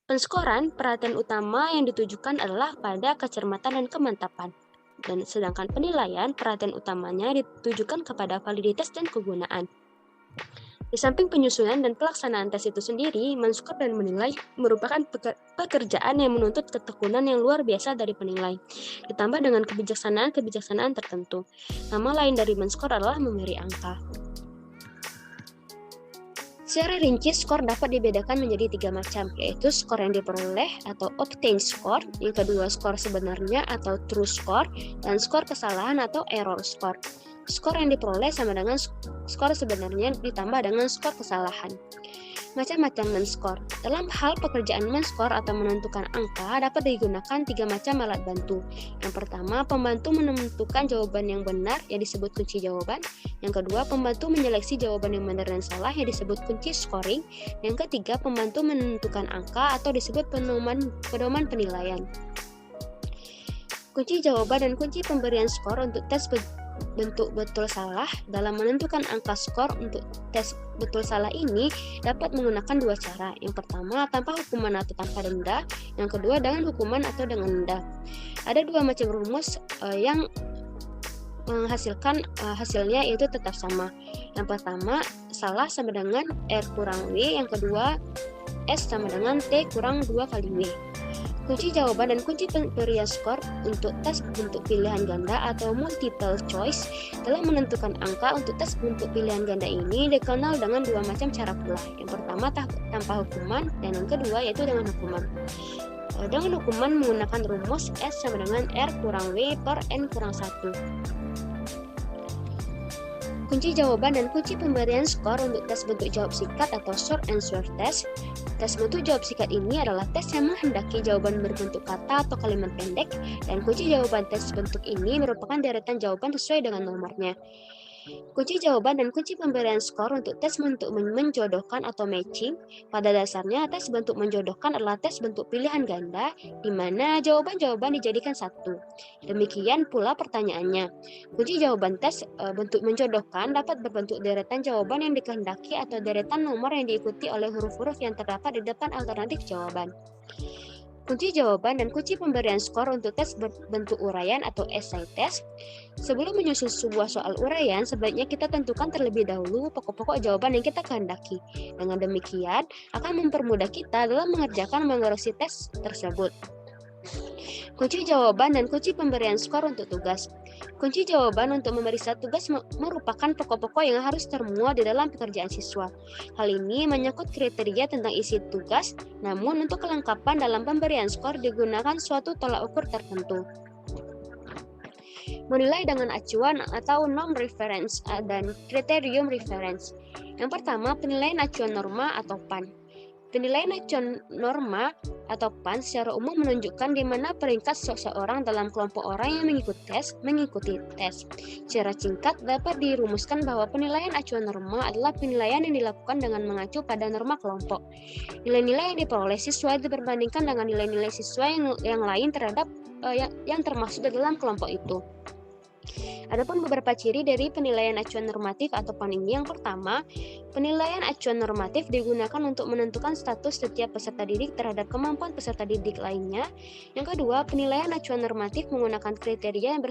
Penskoran, perhatian utama yang ditujukan adalah pada kecermatan dan kemantapan. Dan sedangkan penilaian, perhatian utamanya ditujukan kepada validitas dan kegunaan. Di samping penyusunan dan pelaksanaan tes itu sendiri, menskor dan menilai merupakan pekerjaan yang menuntut ketekunan yang luar biasa dari penilai, ditambah dengan kebijaksanaan tertentu. Nama lain dari menskor adalah memberi angka. Secara rinci, skor dapat dibedakan menjadi 3 macam, yaitu skor yang diperoleh atau obtained score, yang kedua skor sebenarnya atau true score, dan skor kesalahan atau error score. Skor yang diperoleh sama dengan skor sebenarnya ditambah dengan skor kesalahan. Macam-macam menskor. Dalam hal pekerjaan menskor atau menentukan angka dapat digunakan 3 macam alat bantu. Yang pertama, pembantu menentukan jawaban yang benar yang disebut kunci jawaban. Yang kedua, pembantu menyeleksi jawaban yang benar dan salah yang disebut kunci scoring. Yang ketiga, pembantu menentukan angka atau disebut pedoman penilaian. Kunci jawaban dan kunci pemberian skor untuk tes bentuk betul salah. Dalam menentukan angka skor untuk tes betul salah ini dapat menggunakan 2 cara. Yang pertama, tanpa hukuman atau tanpa denda. Yang kedua, dengan hukuman atau dengan denda. Ada 2 macam rumus yang menghasilkan hasilnya yaitu tetap sama. Yang pertama, salah sama dengan R kurang W. Yang kedua, S sama dengan T kurang 2 kali W. Kunci jawaban dan kunci pemberian skor untuk tes bentuk pilihan ganda atau multiple choice. Dalam menentukan angka untuk tes bentuk pilihan ganda ini dikenal dengan 2 macam cara pula. Yang pertama tanpa hukuman dan yang kedua yaitu dengan hukuman. dengan hukuman menggunakan rumus S sama dengan R kurang W per N kurang 1. Kunci jawaban dan kunci pemberian skor untuk tes bentuk jawab singkat atau short answer test. Tes bentuk jawab singkat ini adalah tes yang menghendaki jawaban berbentuk kata atau kalimat pendek, dan kunci jawaban tes bentuk ini merupakan deretan jawaban sesuai dengan nomornya. Kunci jawaban dan kunci pemberian skor untuk tes bentuk menjodohkan atau matching. Pada dasarnya, tes bentuk menjodohkan adalah tes bentuk pilihan ganda, di mana jawaban-jawaban dijadikan satu. Demikian pula pertanyaannya. Kunci jawaban tes bentuk menjodohkan dapat berbentuk deretan jawaban yang dikehendaki atau deretan nomor yang diikuti oleh huruf-huruf yang terdapat di depan alternatif jawaban. Kunci jawaban dan kunci pemberian skor untuk tes berbentuk uraian atau essay test. Sebelum menyusun sebuah soal uraian, sebaiknya kita tentukan terlebih dahulu pokok-pokok jawaban yang kita kehendaki. Dengan demikian, akan mempermudah kita dalam mengerjakan mengoreksi tes tersebut. Kunci jawaban dan kunci pemberian skor untuk tugas. Kunci jawaban untuk memeriksa tugas merupakan pokok-pokok yang harus termuat di dalam pekerjaan siswa. Hal ini menyangkut kriteria tentang isi tugas, namun untuk kelengkapan dalam pemberian skor digunakan suatu tolak ukur tertentu. Menilai dengan acuan atau norm reference dan kriterium reference. Yang pertama, penilaian acuan norma atau PAN. Penilaian acuan norma atau PAN secara umum menunjukkan di mana peringkat seseorang dalam kelompok orang yang mengikuti tes. Secara singkat dapat dirumuskan bahwa penilaian acuan norma adalah penilaian yang dilakukan dengan mengacu pada norma kelompok. Nilai-nilai yang diperoleh siswa diperbandingkan dengan nilai-nilai siswa yang lain terhadap yang termasuk di dalam kelompok itu. Adapun beberapa ciri dari penilaian acuan normatif atau PAN ini. Yang pertama, penilaian acuan normatif digunakan untuk menentukan status setiap peserta didik terhadap kemampuan peserta didik lainnya. Yang kedua, penilaian acuan normatif menggunakan kriteria yang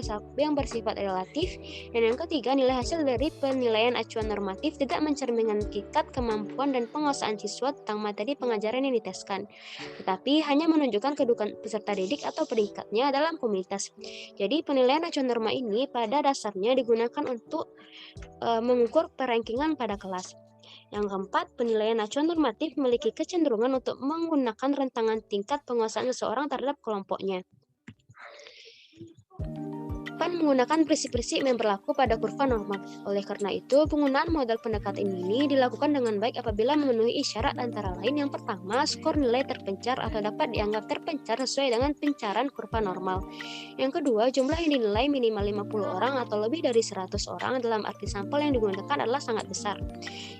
bersifat relatif. Dan yang ketiga, nilai hasil dari penilaian acuan normatif tidak mencerminkan hakikat, kemampuan, dan penguasaan siswa tentang materi pengajaran yang diteskan, tetapi hanya menunjukkan kedudukan peserta didik atau peringkatnya dalam komunitas. Jadi, penilaian acuan norma ini pada dasarnya digunakan untuk mengukur perankingan pada kelas. Yang keempat, penilaian acuan normatif memiliki kecenderungan untuk menggunakan rentangan tingkat penguasaan seseorang terhadap kelompoknya. PAN menggunakan prinsip-prinsip yang berlaku pada kurva normal. Oleh karena itu, penggunaan model pendekatan ini dilakukan dengan baik apabila memenuhi isyarat antara lain. Yang pertama, skor nilai terpencar atau dapat dianggap terpencar sesuai dengan pencaran kurva normal. Yang kedua, jumlah yang dinilai minimal 50 orang atau lebih dari 100 orang dalam arti sampel yang digunakan adalah sangat besar.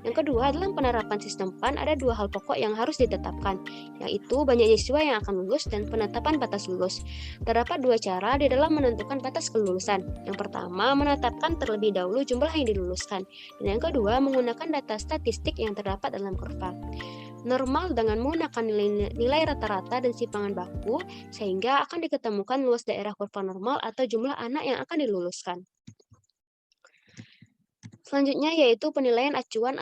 Yang kedua, dalam penerapan sistem PAN ada dua hal pokok yang harus ditetapkan, yaitu banyaknya siswa yang akan lulus dan penetapan batas lulus. Terdapat dua cara di dalam menentukan batas kelulusan. Yang pertama, menetapkan terlebih dahulu jumlah yang diluluskan, dan yang kedua, menggunakan data statistik yang terdapat dalam kurva normal dengan menggunakan nilai rata-rata dan simpangan baku, sehingga akan diketemukan luas daerah kurva normal atau jumlah anak yang akan diluluskan. Selanjutnya yaitu penilaian acuan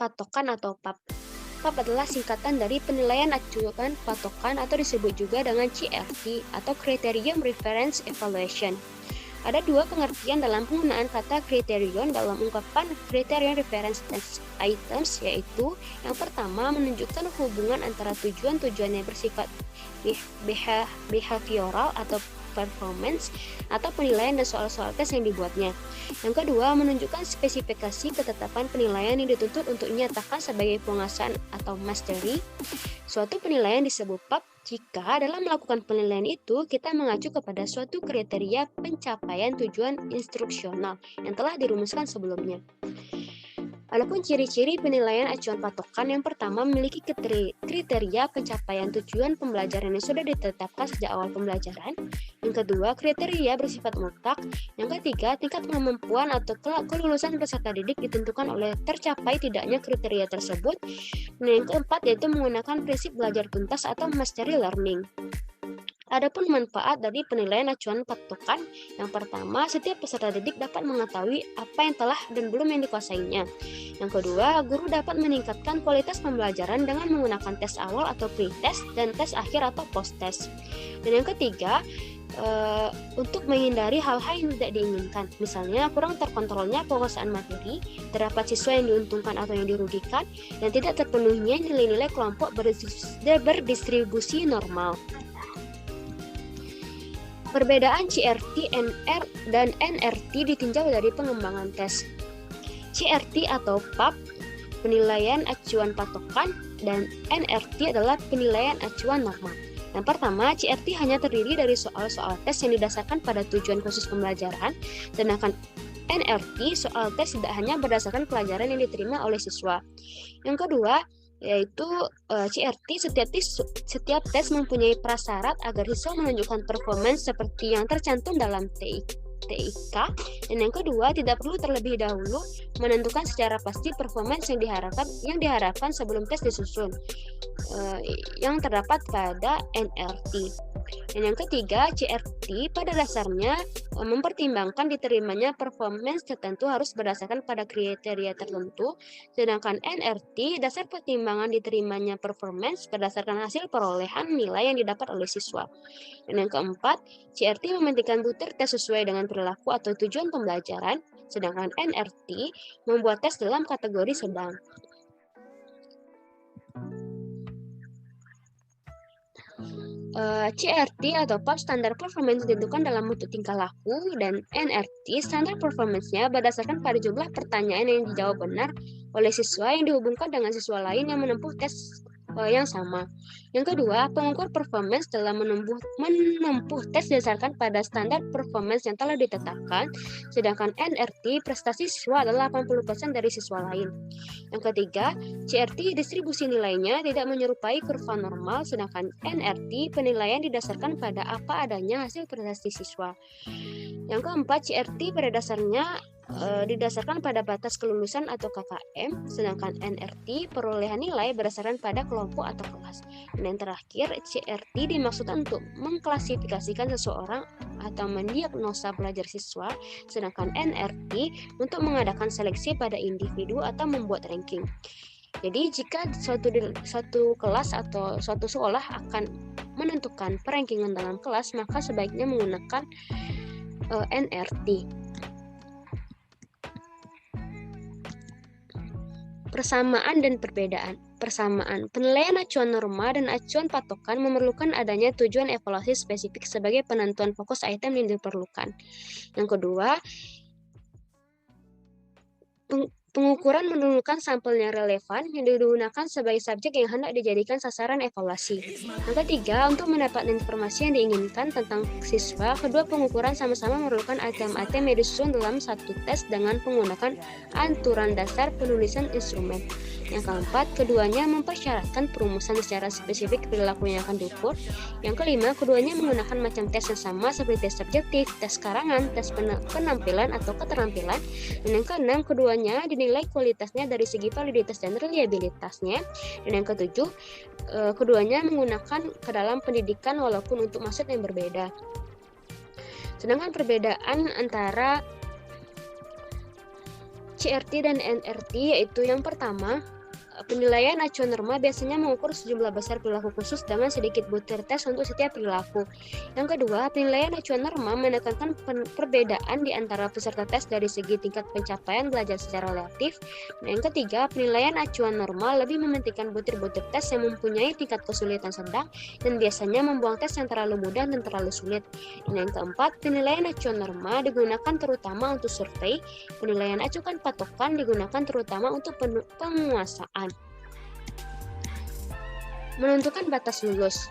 patokan atau PAP. PAP adalah singkatan dari penilaian acuan patokan atau disebut juga dengan CRT atau Criterion Reference Evaluation. Ada dua pengertian dalam penggunaan kata criterion dalam ungkapan criterion reference items, yaitu yang pertama menunjukkan hubungan antara tujuan-tujuan yang bersifat behavioral atau performance atau penilaian dan soal-soal tes yang dibuatnya. Yang kedua, menunjukkan spesifikasi ketetapan penilaian yang dituntut untuk dinyatakan sebagai penguasaan atau mastery. Suatu penilaian disebut PAP jika dalam melakukan penilaian itu kita mengacu kepada suatu kriteria pencapaian tujuan instruksional yang telah dirumuskan sebelumnya. Adapun ciri-ciri penilaian acuan patokan, yang pertama memiliki kriteria pencapaian tujuan pembelajaran yang sudah ditetapkan sejak awal pembelajaran. Yang kedua, kriteria bersifat mutlak. Yang ketiga, tingkat kemampuan atau kelulusan peserta didik ditentukan oleh tercapai tidaknya kriteria tersebut. Dan yang keempat yaitu menggunakan prinsip belajar tuntas atau mastery learning. Adapun manfaat dari penilaian acuan patokan, yang pertama, setiap peserta didik dapat mengetahui apa yang telah dan belum yang dikuasainya. Yang kedua, guru dapat meningkatkan kualitas pembelajaran dengan menggunakan tes awal atau pre-test dan tes akhir atau post-test. Dan yang ketiga, untuk menghindari hal-hal yang tidak diinginkan. Misalnya, kurang terkontrolnya penguasaan materi, terdapat siswa yang diuntungkan atau yang dirugikan, dan tidak terpenuhinya nilai-nilai kelompok berdistribusi normal. Perbedaan CRT, NR, dan NRT ditinjau dari pengembangan tes. CRT atau PAP, penilaian acuan patokan, dan NRT adalah penilaian acuan normal. Yang pertama, CRT hanya terdiri dari soal-soal tes yang didasarkan pada tujuan khusus pembelajaran, sedangkan NRT soal tes tidak hanya berdasarkan pelajaran yang diterima oleh siswa. Yang kedua, yaitu CRT, setiap tes mempunyai prasyarat agar siswa menunjukkan performance seperti yang tercantum dalam TIK. Dan yang kedua, tidak perlu terlebih dahulu menentukan secara pasti performance yang diharapkan sebelum tes disusun, yang terdapat pada NRT. Dan yang ketiga, CRT pada dasarnya mempertimbangkan diterimanya performance tertentu harus berdasarkan pada kriteria tertentu, sedangkan NRT dasar pertimbangan diterimanya performance berdasarkan hasil perolehan nilai yang didapat oleh siswa. Dan yang keempat, CRT mementingkan butir tes sesuai dengan perilaku atau tujuan pembelajaran, sedangkan NRT membuat tes dalam kategori sedang. CRT atau PAP standar performance ditentukan dalam bentuk tingkah laku, dan NRT standar performance-nya berdasarkan pada jumlah pertanyaan yang dijawab benar oleh siswa yang dihubungkan dengan siswa lain yang menempuh tes yang sama. Yang kedua, pengukur performance dalam menempuh tes berdasarkan pada standar performance yang telah ditetapkan, sedangkan NRT prestasi siswa adalah 80% dari siswa lain. Yang ketiga, CRT distribusi nilainya tidak menyerupai kurva normal, sedangkan NRT penilaian didasarkan pada apa adanya hasil prestasi siswa. Yang keempat, CRT pada dasarnya didasarkan pada batas kelulusan atau KKM, sedangkan NRT perolehan nilai berdasarkan pada kelompok atau kelas. Dan yang terakhir, CRT dimaksudkan untuk mengklasifikasikan seseorang atau mendiagnosa pelajar siswa, sedangkan NRT untuk mengadakan seleksi pada individu atau membuat ranking. Jadi jika suatu kelas atau suatu sekolah akan menentukan perankingan dalam kelas, maka sebaiknya menggunakan NRT. Persamaan dan perbedaan. Persamaan. Penilaian acuan norma dan acuan patokan memerlukan adanya tujuan evaluasi spesifik sebagai penentuan fokus item yang diperlukan. Yang kedua, pengukuran menunjukkan sampelnya relevan yang digunakan sebagai subjek yang hendak dijadikan sasaran evaluasi. Yang ketiga, untuk mendapatkan informasi yang diinginkan tentang siswa, kedua pengukuran sama-sama memerlukan item-item yang disusun dalam satu tes dengan menggunakan aturan dasar penulisan instrumen. Yang keempat, keduanya mempersyaratkan perumusan secara spesifik perilaku yang akan diukur. Yang kelima, keduanya menggunakan macam tes yang sama seperti tes subjektif, tes karangan, tes penampilan atau keterampilan. Dan yang keenam, keduanya dinilai kualitasnya dari segi validitas dan reliabilitasnya. Dan yang ketujuh, keduanya menggunakan ke dalam pendidikan walaupun untuk maksud yang berbeda. Sedangkan perbedaan antara CRT dan NRT yaitu yang pertama, penilaian acuan norma biasanya mengukur sejumlah besar perilaku khusus dengan sedikit butir tes untuk setiap perilaku. Yang kedua, penilaian acuan norma menekankan perbedaan di antara peserta tes dari segi tingkat pencapaian belajar secara relatif. Dan yang ketiga, penilaian acuan norma lebih mementingkan butir-butir tes yang mempunyai tingkat kesulitan sedang dan biasanya membuang tes yang terlalu mudah dan terlalu sulit. Dan yang keempat, penilaian acuan norma digunakan terutama untuk survei. Penilaian acuan patokan digunakan terutama untuk penguasaan. Menentukan batas lulus.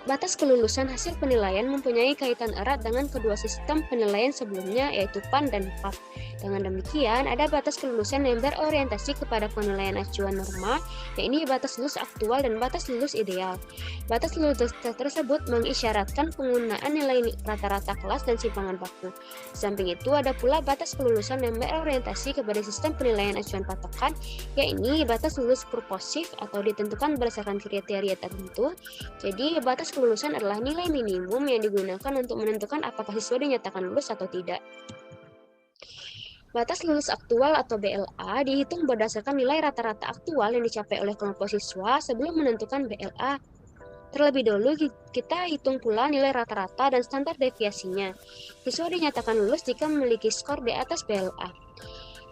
Batas kelulusan hasil penilaian mempunyai kaitan erat dengan kedua sistem penilaian sebelumnya, yaitu PAN dan PAP. Dengan demikian, ada batas kelulusan yang berorientasi kepada penilaian acuan norma, yaitu batas lulus aktual dan batas lulus ideal. Batas lulus tersebut mengisyaratkan penggunaan nilai rata-rata kelas dan simpangan baku. Di samping itu, ada pula batas kelulusan yang berorientasi kepada sistem penilaian acuan patokan, yaitu batas lulus purposif atau ditentukan berdasarkan kriteria tertentu. Jadi, batas kelulusan adalah nilai minimum yang digunakan untuk menentukan apakah siswa dinyatakan lulus atau tidak. Batas lulus aktual atau BLA dihitung berdasarkan nilai rata-rata aktual yang dicapai oleh kelompok siswa sebelum menentukan BLA Terlebih dahulu kita hitung pula nilai rata-rata dan standar deviasinya. Siswa dinyatakan lulus jika memiliki skor di atas BLA.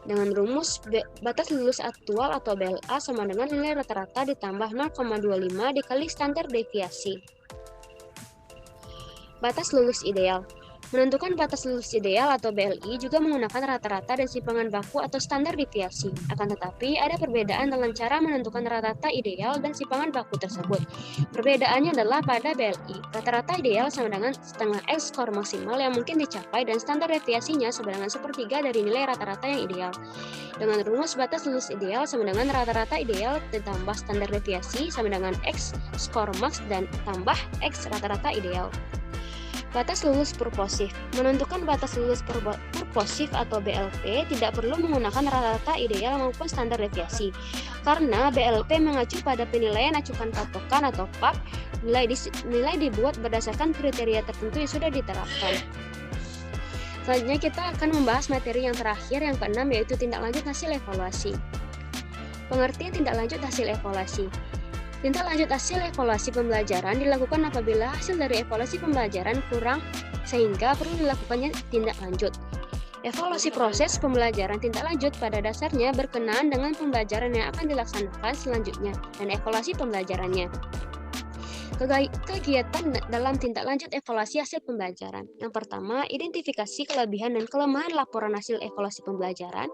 Dengan rumus batas lulus aktual atau BLA sama dengan nilai rata-rata ditambah 0,25 dikali standar deviasi. Batas lulus ideal. Menentukan batas lulus ideal atau BLI juga menggunakan rata-rata dan simpangan baku atau standar deviasi. Akan tetapi, ada perbedaan dalam cara menentukan rata-rata ideal dan simpangan baku tersebut. Perbedaannya adalah pada BLI, rata-rata ideal sama dengan setengah X skor maksimal yang mungkin dicapai dan standar deviasinya sama dengan sepertiga dari nilai rata-rata yang ideal. Dengan rumus batas lulus ideal sama dengan rata-rata ideal ditambah standar deviasi sama dengan X skor max dan tambah X rata-rata ideal. Batas lulus purposif. Menentukan batas lulus purposif atau BLP tidak perlu menggunakan rata-rata ideal maupun standar deviasi. Karena BLP mengacu pada penilaian acuan patokan atau PAP, nilai dibuat berdasarkan kriteria tertentu yang sudah diterapkan. Selanjutnya kita akan membahas materi yang terakhir, yang keenam, yaitu tindak lanjut hasil evaluasi. Pengertian tindak lanjut hasil evaluasi. Tindak lanjut hasil evaluasi pembelajaran dilakukan apabila hasil dari evaluasi pembelajaran kurang sehingga perlu dilakukannya tindak lanjut. Evaluasi proses pembelajaran tindak lanjut pada dasarnya berkenaan dengan pembelajaran yang akan dilaksanakan selanjutnya dan evaluasi pembelajarannya. Kegiatan dalam tindak lanjut evaluasi hasil pembelajaran. Yang pertama, identifikasi kelebihan dan kelemahan laporan hasil evaluasi pembelajaran.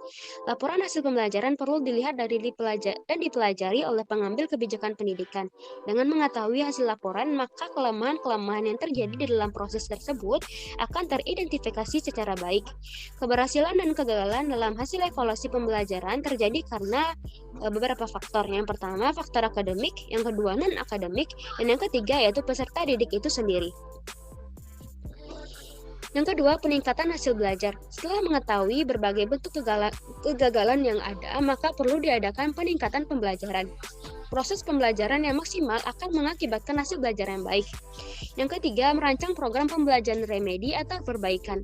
Laporan hasil pembelajaran perlu dilihat dan dipelajari oleh pengambil kebijakan pendidikan. Dengan mengetahui hasil laporan, maka kelemahan-kelemahan yang terjadi di dalam proses tersebut akan teridentifikasi secara baik. Keberhasilan dan kegagalan dalam hasil evaluasi pembelajaran terjadi karena beberapa faktor. Yang pertama, faktor akademik, yang kedua non-akademik, dan yang ketiga yaitu peserta didik itu sendiri. Yang kedua, peningkatan hasil belajar. Setelah mengetahui berbagai bentuk kegagalan yang ada, maka perlu diadakan peningkatan pembelajaran. Proses pembelajaran yang maksimal akan mengakibatkan hasil belajar yang baik. Yang ketiga, merancang program pembelajaran remedi atau perbaikan.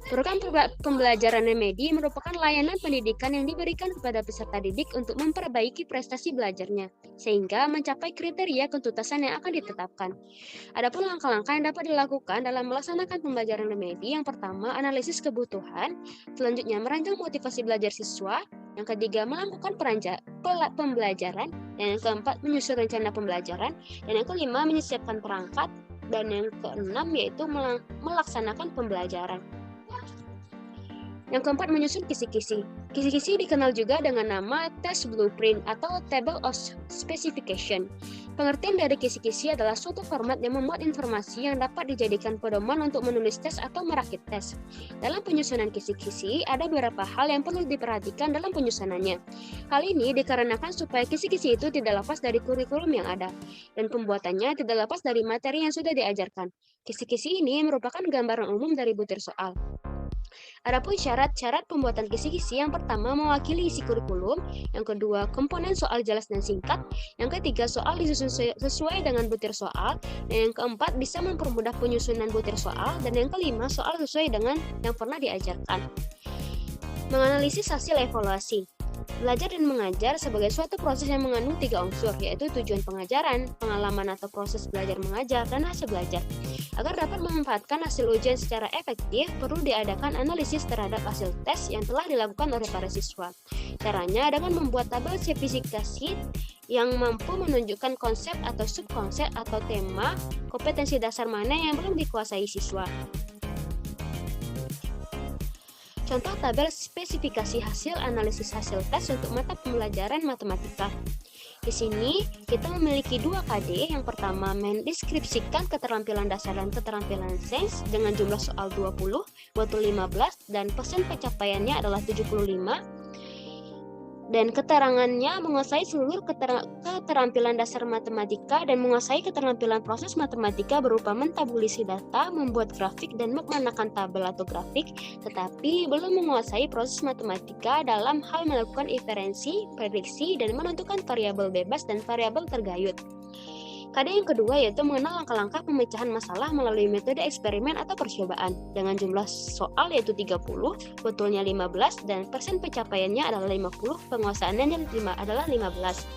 Program pembelajaran remedi merupakan layanan pendidikan yang diberikan kepada peserta didik untuk memperbaiki prestasi belajarnya, sehingga mencapai kriteria ketuntasan yang akan ditetapkan. Adapun langkah-langkah yang dapat dilakukan dalam melaksanakan pembelajaran remedi, yang pertama, analisis kebutuhan, selanjutnya merancang motivasi belajar siswa, yang ketiga, melakukan pembelajaran, dan yang keempat, menyusun rencana pembelajaran, dan yang kelima, menyiapkan perangkat, dan yang keenam yaitu melaksanakan pembelajaran. Yang keempat, menyusun kisi-kisi. Kisi-kisi dikenal juga dengan nama test blueprint atau table of specification. Pengertian dari kisi-kisi adalah suatu format yang memuat informasi yang dapat dijadikan pedoman untuk menulis tes atau merakit tes. Dalam penyusunan kisi-kisi, ada beberapa hal yang perlu diperhatikan dalam penyusunannya. Hal ini dikarenakan supaya kisi-kisi itu tidak lepas dari kurikulum yang ada, dan pembuatannya tidak lepas dari materi yang sudah diajarkan. Kisi-kisi ini merupakan gambaran umum dari butir soal. Adapun syarat-syarat pembuatan kisi-kisi, yang pertama mewakili isi kurikulum, yang kedua komponen soal jelas dan singkat, yang ketiga soal disusun sesuai dengan butir soal, dan yang keempat bisa mempermudah penyusunan butir soal, dan yang kelima soal sesuai dengan yang pernah diajarkan. Menganalisis hasil evaluasi. Belajar dan mengajar sebagai suatu proses yang mengandung 3 unsur, yaitu tujuan pengajaran, pengalaman atau proses belajar mengajar, dan hasil belajar. Agar dapat memanfaatkan hasil ujian secara efektif, perlu diadakan analisis terhadap hasil tes yang telah dilakukan oleh para siswa. Caranya dengan membuat tabel spesifikasi yang mampu menunjukkan konsep atau subkonsep atau tema kompetensi dasar mana yang belum dikuasai siswa. Contoh tabel spesifikasi hasil analisis hasil tes untuk mata pembelajaran matematika. Di sini kita memiliki 2 KD. Yang pertama, mendeskripsikan keterampilan dasar dan keterampilan sains dengan jumlah soal 20, waktu 15, dan persen pencapaiannya adalah 75. Dan keterangannya menguasai seluruh keterampilan dasar matematika dan menguasai keterampilan proses matematika berupa mentabulasi data, membuat grafik, dan menggunakan tabel atau grafik, tetapi belum menguasai proses matematika dalam hal melakukan inferensi, prediksi, dan menentukan variabel bebas dan variabel tergayut. KD yang kedua yaitu mengenal langkah-langkah pemecahan masalah melalui metode eksperimen atau percobaan dengan jumlah soal yaitu 30, betulnya 15, dan persen pencapaiannya adalah 50, penguasaannya adalah 15.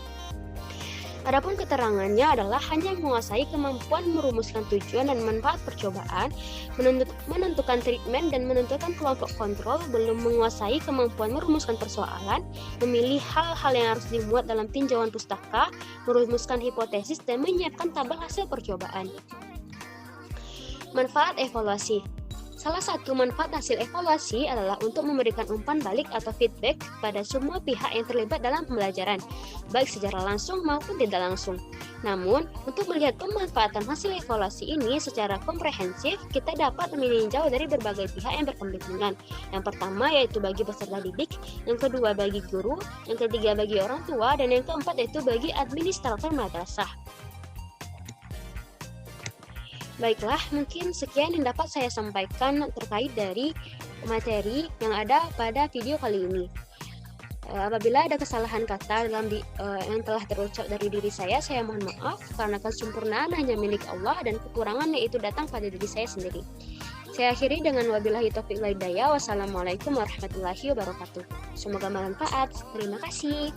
Adapun keterangannya adalah hanya menguasai kemampuan merumuskan tujuan dan manfaat percobaan, menentukan treatment dan menentukan kelompok kontrol, belum menguasai kemampuan merumuskan persoalan, memilih hal-hal yang harus dimuat dalam tinjauan pustaka, merumuskan hipotesis, dan menyiapkan tabel hasil percobaan. Manfaat evaluasi. Salah satu manfaat hasil evaluasi adalah untuk memberikan umpan balik atau feedback pada semua pihak yang terlibat dalam pembelajaran, baik secara langsung maupun tidak langsung. Namun, untuk melihat pemanfaatan hasil evaluasi ini secara komprehensif, kita dapat meninjau dari berbagai pihak yang berkepentingan. Yang pertama yaitu bagi peserta didik, yang kedua bagi guru, yang ketiga bagi orang tua, dan yang keempat yaitu bagi administrator madrasah. Baiklah, mungkin sekian yang dapat saya sampaikan terkait dari materi yang ada pada video kali ini. Apabila ada kesalahan kata yang telah terucap dari diri saya mohon maaf karena kesempurnaan hanya milik Allah dan kekurangannya itu datang pada diri saya sendiri. Saya akhiri dengan wabillahi taufiq wal hidayah. Wassalamualaikum warahmatullahi wabarakatuh. Semoga bermanfaat. Terima kasih.